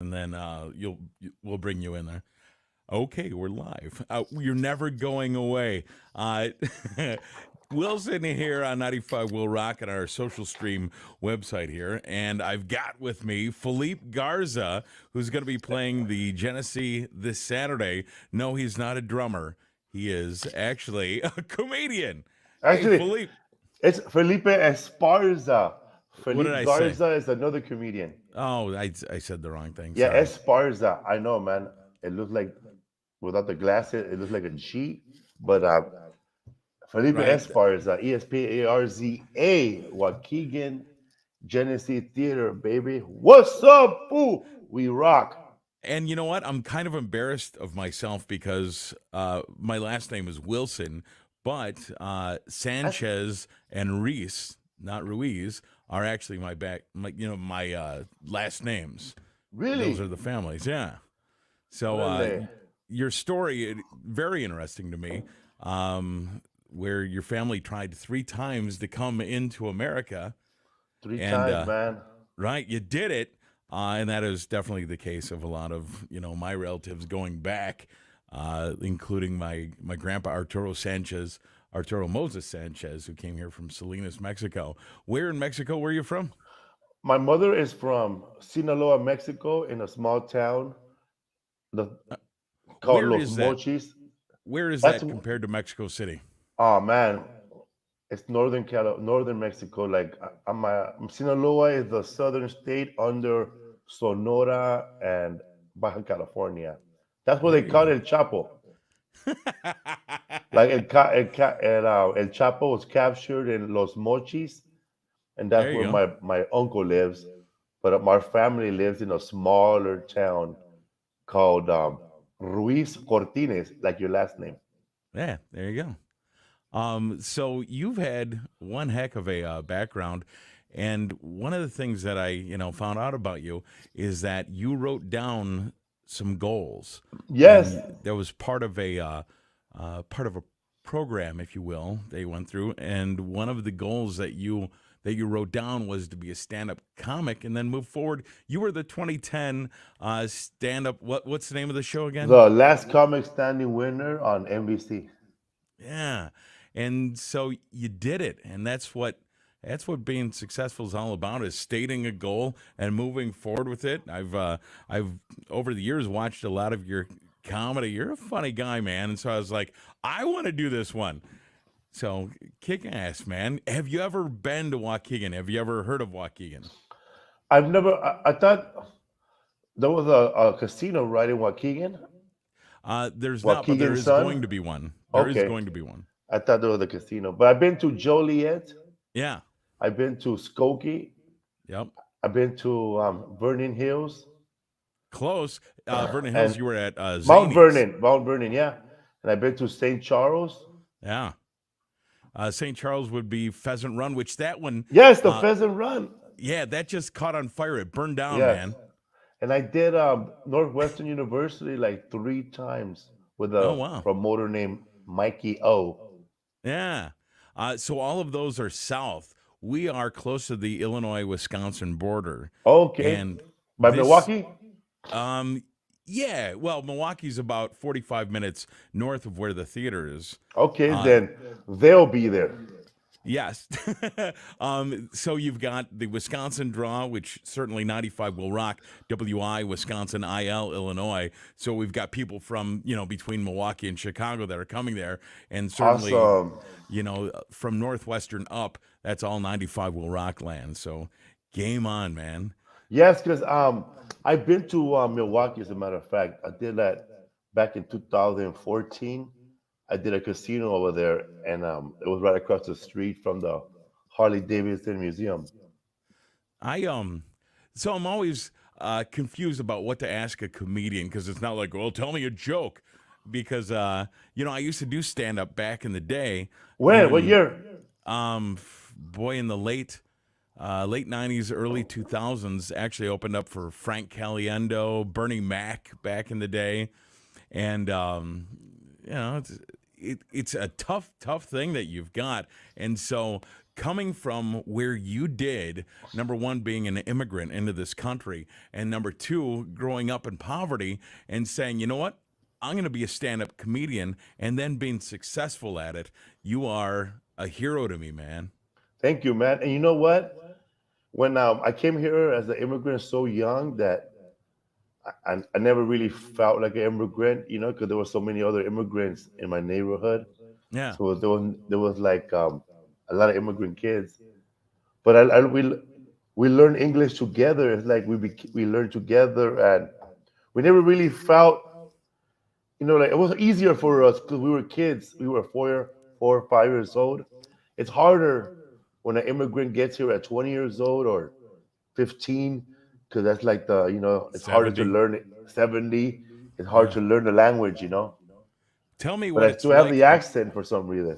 and then we'll bring you in there. Okay, we're live. You're never going away. Uh, Wilson here on 95 Will Rock on our social stream website here. And I've got with me Felipe Garza, who's going to be playing the Genesee this Saturday. No, he's not a drummer. He is actually a comedian. Hey, Actually, Felipe, it's Felipe Esparza. what did Felipe I say? Garza is another comedian. Oh, I said the wrong thing. Yeah, Sorry. Esparza. I know, man. It looks like without the glasses, it looks like a G. But Felipe Right. Esparza, Esparza, Waukegan, Genesee Theater, baby. What's up, boo? We rock. And you know what? I'm kind of embarrassed of myself because my last name is Wilson, but That's Sanchez and Reese, not Ruiz, are actually my last names. Those really, are the families, yeah. So really, your story very interesting to me, where your family tried 3 times to come into America, three and times, man. right, you did it, and that is definitely the case of a lot of my relatives going back, including my grandpa Arturo Moses Sanchez, who came here from Salinas, Mexico. Where in Mexico were you from? My mother is from Sinaloa, Mexico, in a small town the, called Where Los is that? Mochis. Where is That's that compared to Mexico City? oh man, it's northern Mexico. Like Sinaloa is the southern state under Sonora and Baja California. That's where they There you caught go. El Chapo. Like El Chapo was captured in Los Mochis, and that's There you where go. my uncle lives. But my family lives in a smaller town called Ruiz Cortines, like your last name. Yeah, there you go. So you've had one heck of a background, and one of the things that I found out about you is that you wrote down some goals, Yes, and there was part of a program, if you will, they went through, and one of the goals that you wrote down was to be a stand-up comic and then move forward. You were the 2010 stand-up. What's the name of the show again? the last comic standing winner on NBC. Yeah. And so you did it. And that's what being successful is all about, is stating a goal and moving forward with it. I've over the years watched a lot of your comedy. You're a funny guy, man. And so I was like, I want to do this one. So kick ass, man. Have you ever been to Waukegan? Have you ever heard of Waukegan? I thought there was a casino right in Waukegan. There's not, but there Waukegan is going Sun. to be one. There is Okay, going to be one. I thought there was a casino, but I've been to Joliet. Yeah. I've been to Skokie. Yep. I've been to Vernon Hills Close. Vernon Hills, and you were at Zanies. Mount Vernon, yeah. And I've been to St. Charles. Yeah. St. Charles would be Pheasant Run, which that one, Yes, the uh, Pheasant Run. yeah, that just caught on fire. It burned down, Yes. man. And I did Northwestern University like three times with Oh, a wow. promoter named Mikey O. Yeah. So all of those are south. We are close to the Illinois Wisconsin border. Okay. And By this, Milwaukee? um, yeah, well, Milwaukee's about 45 minutes north of where the theater is. Okay, Uh, then they'll be there. Yes. So you've got the Wisconsin draw, which certainly 95 will rock. WI, Wisconsin, IL, Illinois. So we've got people from, between Milwaukee and Chicago that are coming there. And certainly, Awesome. from Northwestern up, that's all 95 will rock land. So game on, man. Yes, because I've been to Milwaukee, as a matter of fact. I did that back in 2014. I did a casino over there, and it was right across the street from the Harley Davidson Museum. So I'm always confused about what to ask a comedian, because it's not like, well, tell me a joke. Because, I used to do stand up back in the day, When? What even year? boy, in the late '90s, early 2000s. Actually opened up for Frank Caliendo, Bernie Mac back in the day, and it's a tough thing that you've got, and so coming from where you did, number one, being an immigrant into this country, and number two, growing up in poverty and saying, you know what? I'm going to be a stand up comedian and then being successful at it. You are a hero to me, man. Thank you, man. And you know what? When I came here as an immigrant so young that I never really felt like an immigrant, because there were so many other immigrants in my neighborhood. Yeah. So there was like a lot of immigrant kids. But we learned English together. It's like we learned together, and we never really felt, like it was easier for us because we were kids. We were 5 years old. It's harder when an immigrant gets here at 20 years old or 15, because that's like it's harder to 70. learn it. 70, it's hard Yeah. to learn the language. Tell me But what I it's still have like. the accent for some reason.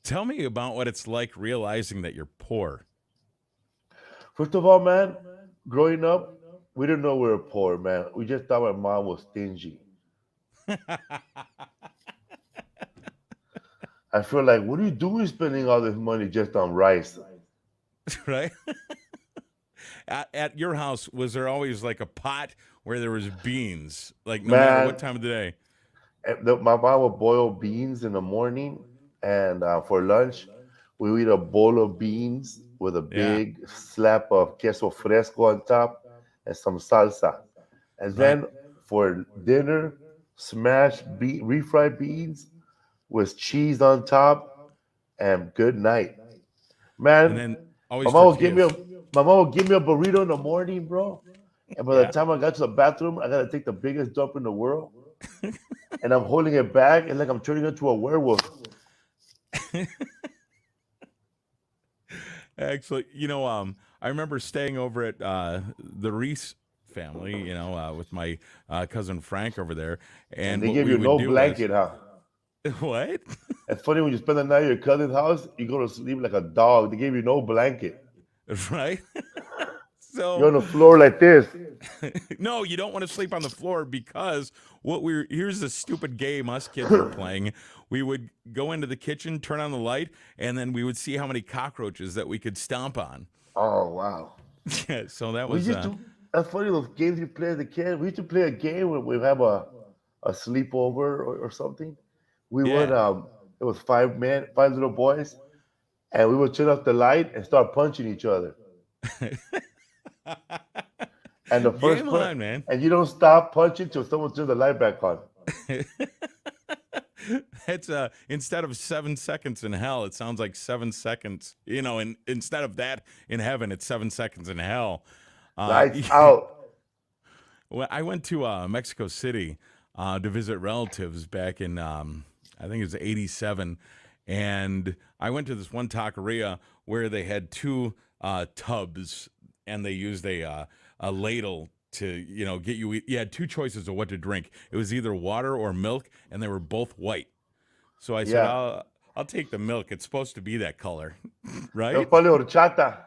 Tell me about what it's like realizing that you're poor. First of all, man, growing up, we didn't know we were poor, man. We just thought my mom was stingy. I feel like, what are you doing spending all this money just on rice? Right? At your house, was there always like a pot where there was beans, like no matter what Man, time of the day? my mom would boil beans in the morning, and for lunch, we would eat a bowl of beans with a Yeah. big slap of queso fresco on top and some salsa. And Right. then for dinner, refried beans with cheese on top, and good night. And Man, then my always mom would give me a tortillas. my mom would give me a burrito in the morning, bro. And by the Yeah. time I got to the bathroom, I gotta take the biggest dump in the world. And I'm holding it back, and like I'm turning into a werewolf. Actually, I remember staying over at the Reese family, with my cousin Frank over there, And and they what give we you would no do was blanket, huh? what? It's funny when you spend the night at your cousin's house, you go to sleep like a dog. They gave you no blanket. Right? You're So on the floor like this. no, you don't want to sleep on the floor because here's the stupid game us kids were playing. We would go into the kitchen, turn on the light, and then we would see how many cockroaches that we could stomp on. Oh wow. So that We was used to. That's funny. Those games you play as a kid. We used to play a game where we have a sleepover or something. We would yeah. It was 5 men, 5 little boys, and we would turn off the light and start punching each other. And the Game first per on, man. and you don't stop punching till someone turns the light back on. It's instead of 7 seconds in hell, it sounds like 7 seconds. And instead of that in heaven, it's 7 seconds in hell. Lights out. Well, I went to Mexico City to visit relatives back in I think it was '87, and I went to this one taqueria where they had two tubs, and they used a ladle to get you. You had two choices of what to drink. It was either water or milk, and they were both white. So I said, Yeah. I'll take the milk. It's supposed to be that color, It was right? probably horchata.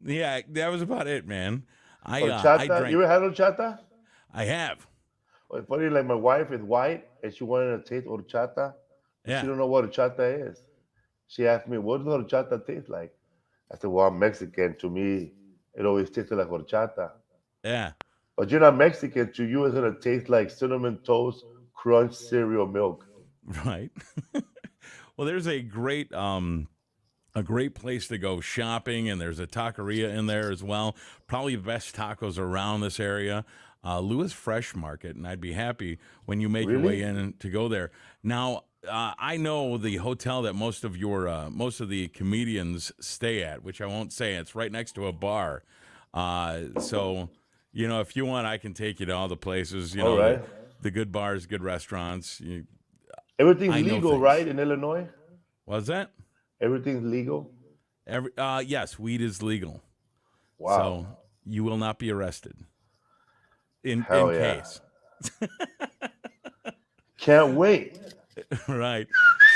Yeah, that was about it, man. I Horchata. You drank. ever had horchata? I have. Well, it's funny, like my wife is white and she wanted to taste horchata, but she Yeah, don't know what horchata is. She asked me, "What does horchata taste like?" I said, "Well, I'm Mexican. To me, it always tasted like horchata. yeah. But you're not Mexican. To you, it's gonna taste like cinnamon toast crunch cereal milk." Right. Well, there's a great place to go shopping, and there's a taqueria in there as well. Probably the best tacos around this area. Lewis Fresh Market, and I'd be happy when you make your way Really? in to go there. Now, I know the hotel that most of the comedians stay at, which I won't say. It's right next to a bar. So, if you want, I can take you to all the places. All right. The good bars, good restaurants. Everything's I know legal, things. right? In Illinois, Was that? everything's legal. Yes, weed is legal, Wow. so you will not be arrested. In Hell yeah. case, Can't wait. right?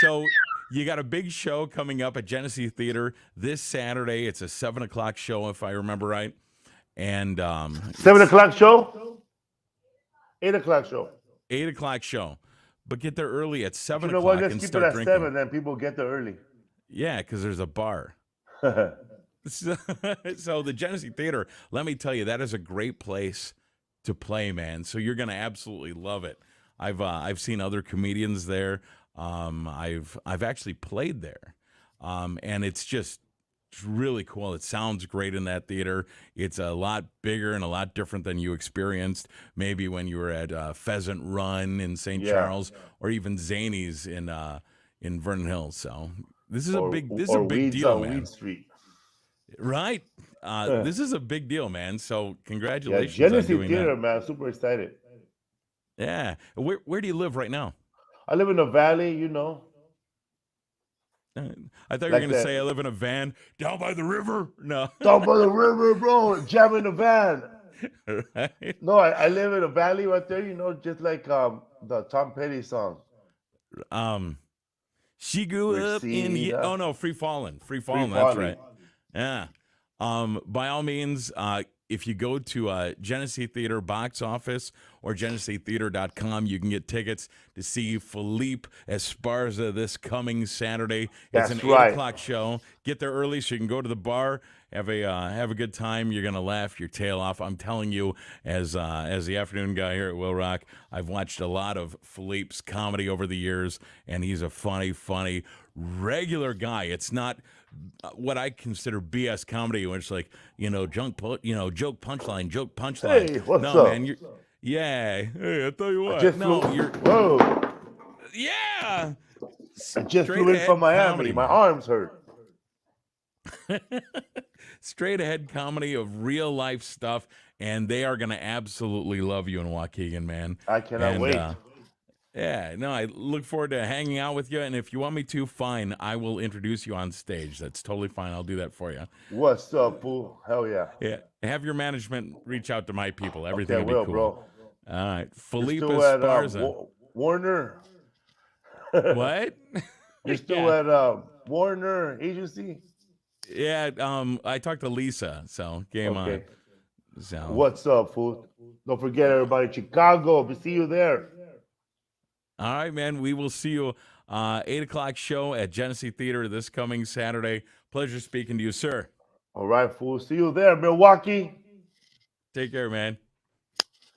So you got a big show coming up at Genesee Theater this Saturday. It's a 7 o'clock show, if I remember right, and 7 o'clock show. 8 o'clock show. 8 o'clock show. But get there early at But you seven know what? o'clock Let's and keep it start at drinking. 7, then people get there early. Yeah, because there's a bar. So, so the Genesee Theater, let me tell you, that is a great place to play, man. So you're gonna absolutely love it. I've seen other comedians there. I've actually played there, and it's really cool. It sounds great in that theater. It's a lot bigger and a lot different than you experienced maybe when you were at Pheasant Run in St. Yeah. Charles or even Zany's in Vernon Hills. So this is a Or big Weeds deal, on Weed man. Street. Right? This is a big deal, man. So Yeah, congratulations on Genesee doing that. Theater, man. Super excited. Yeah. Where do you live right now? I live in the valley, you know, Uh, I thought you were like going to that. say I live in a van down by the river. No. Down by the river, bro, jamming the van. Right? No, I live in a valley right there, you know, just like the Tom Petty song. Um, she grew up in Reseda, oh no, free falling, free free falling. That's falling. right. Yeah. By all means, if you go to Genesee Theater box office or GeneseeTheater.com, you can get tickets to see Felipe Esparza this coming Saturday. It's an That's 8 right. o'clock show. Get there early so you can go to the bar, have a good time. You're gonna laugh your tail off. I'm telling you, as the afternoon guy here at Will Rock, I've watched a lot of Felipe's comedy over the years, and he's a funny, regular guy. It's not what I consider BS comedy, where it's like joke punchline. Hey, what's No, man, up? yeah. Hey, I tell you I what, just flew. no, you're Whoa! yeah, I just straight flew in from ahead Miami. comedy, My man. arms hurt. Straight ahead comedy of real life stuff, and they are gonna absolutely love you in Waukegan, man. I cannot And wait. yeah, no, I look forward to hanging out with you. And if you want me to, fine, I will introduce you on stage. That's totally fine. I'll do that for you. What's up, fool? Hell yeah. Yeah, have your management reach out to my people. Okay, Everything I will be will, cool. bro. All right, You're Felipe still at Esparza. Warner. What? You're still Yeah, at Warner Agency. yeah. I talked to Lisa, so game on. Okay. So, What's up, fool? Don't forget everybody, Chicago. We see you there. all right, man. We will see you 8 o'clock show at Genesee Theater this coming Saturday. Pleasure speaking to you, sir. All right, fool. See you there, Milwaukee. Take care, man.